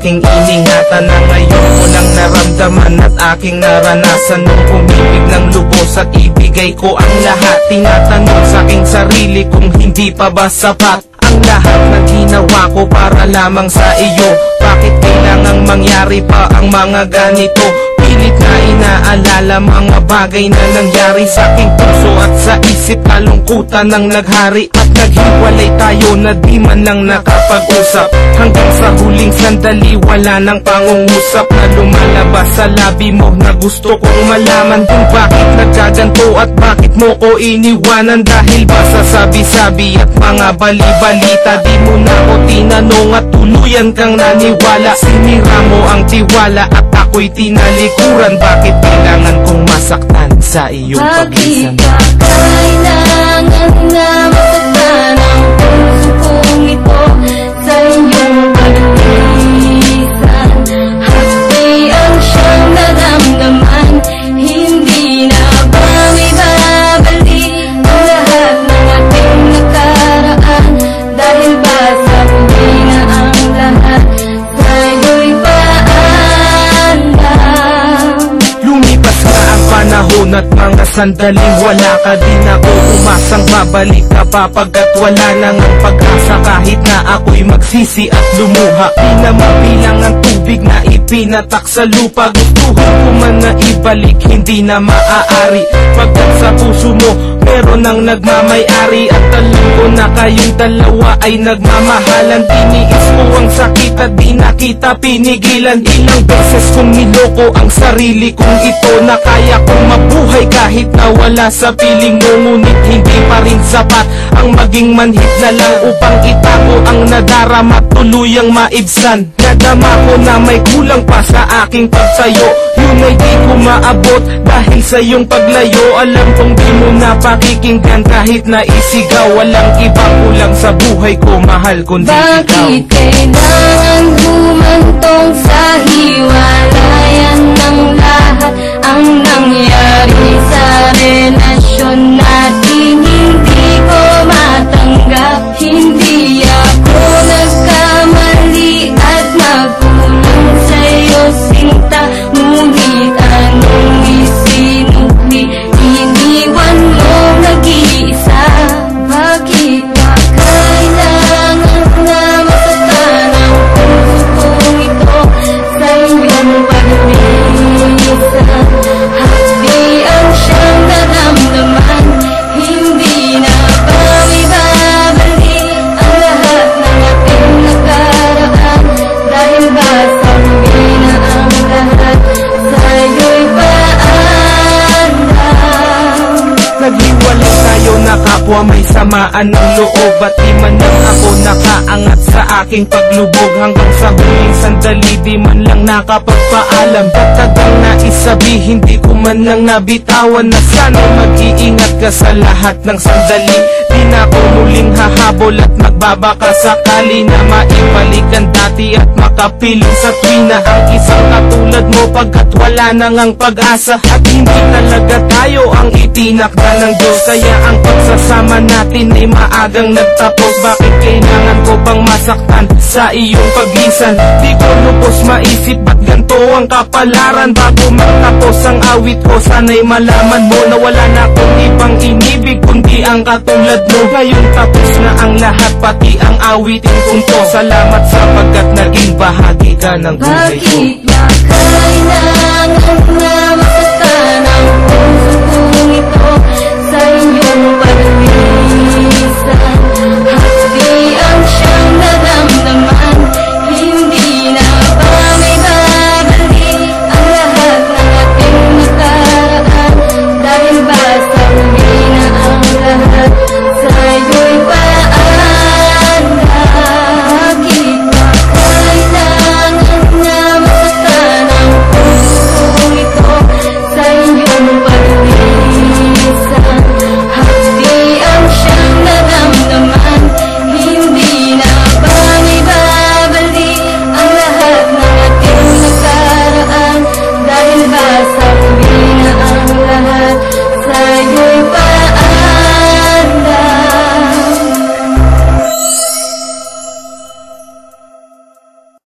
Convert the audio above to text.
aking iningatan na ngayon ko lang naramdaman at aking naranasan nung umibig ng lubos at ibigay ko ang lahat. Tinatanong sa aking sarili kung hindi pa ba sapat ang lahat na ginawa ko para lamang sa iyo. Bakit kailangang mangyari pa ang mga ganito? Pilit na inaalala mga bagay na nangyari sa aking puso at sa isip. Kalungkutan ang naghari at naghiwalay tayo na di man lang nakapag-usap. Hanggang sa huling sandali wala nang pangungusap na lumalabas sa labi mo na gusto kong malaman kung bakit nagkaganto at bakit mo ko iniwanan. Dahil ba sa sabi-sabi at mga bali-balita di mo na ko tinanong at tuluyan kang naniwala. Sinira mo ang tiwala at ako'y tinalikuran. Bakit kailangan kong masaktan sa iyong paglisan? Bakit ba kailangan na masaktan ang puso kong ito sa iyong paglisan? Hati ang siyang naramdaman, hindi na ba may babalik ang lahat ng ating nakaraan? Dahil ba sa huli na ang lahat sa'yo'y lumipas na ang panahon at mga sandaling wala ka, din ako umasang babalik ka pa pagkat wala nang ang pag-asa. Kahit na ako'y magsisi at lumuha, di na mabilang ang tubig na ipinatak sa lupa. Gustuhin ko man na ibalik, hindi na maaari pagkat sa puso mo meron ang nagmamay-ari. At alam ko na kayong dalawa ay nagmamahalan. Tiniis ko ang sakit at di na kita pinigilan. Ilang beses kong niloko ang sarili kong ito na kaya kong mabuhay kahit na wala sa piling mo. Ngunit hindi pa rin sapat ang maging manhid na lang upang itago ang nadarama, tuluyang maibsan. Nadama ko na may kulang pa sa aking pagtayo, yun ay di ko maabot dahil sa iyong paglayo. Alam kong di mo na pakikinggan kahit na isigaw. Walang ibang kulang sa buhay ko, mahal kundi ikaw. Bakit kailangan humantong sa hiwalayan ng lahat ang nangyari sa relasyon natin? Hindi ko matanggap, hindi ako nagkamali at nagkulang sa'yo sinta. Ngunit anong isinukli, iniwan mo nag-iisa. Bakit ba kailangan na masaktan ang puso kong ito sa iyong paglisan? Hati ang siyang naramdaman, hindi na ba may babalik ang lahat ng ating nakaraan? Dahil ba sa huli na ang lahat sa'yo'y paandam? Naghiwalay tayo na kapwa may samaan ng loob, at di man lang ako nakaangat sa aking paglubog. Hanggang sa huling sandali di man lang nakapagpaalam. Tagang naisabi, hindi ko man lang nabitawan na sana mag-iingat ka sa lahat ng sandali. Di na ako muling hahabol at magbabaka sakali na maibalik ang dati at makapiling sa tuwina ang isang katulad mo pagkat wala nang ang pag-asa. At hindi talaga tayo ang itinakda ng Diyos, kaya ang pagsasama natin ay maagang nagtapos. Bakit kailangan ko bang masaktan sa iyong paglisan? Di ko lubos maisip ba't ganito ang kapalaran. Bago magtapos ang awit ko, sana'y malaman mo na wala na akong ibang inibig kundi ang katulad mo. Ngayon tapos na ang lahat, pati ang awitin kong to. Salamat sapagkat naging bahagi ka ng buhay ko. Bakit ba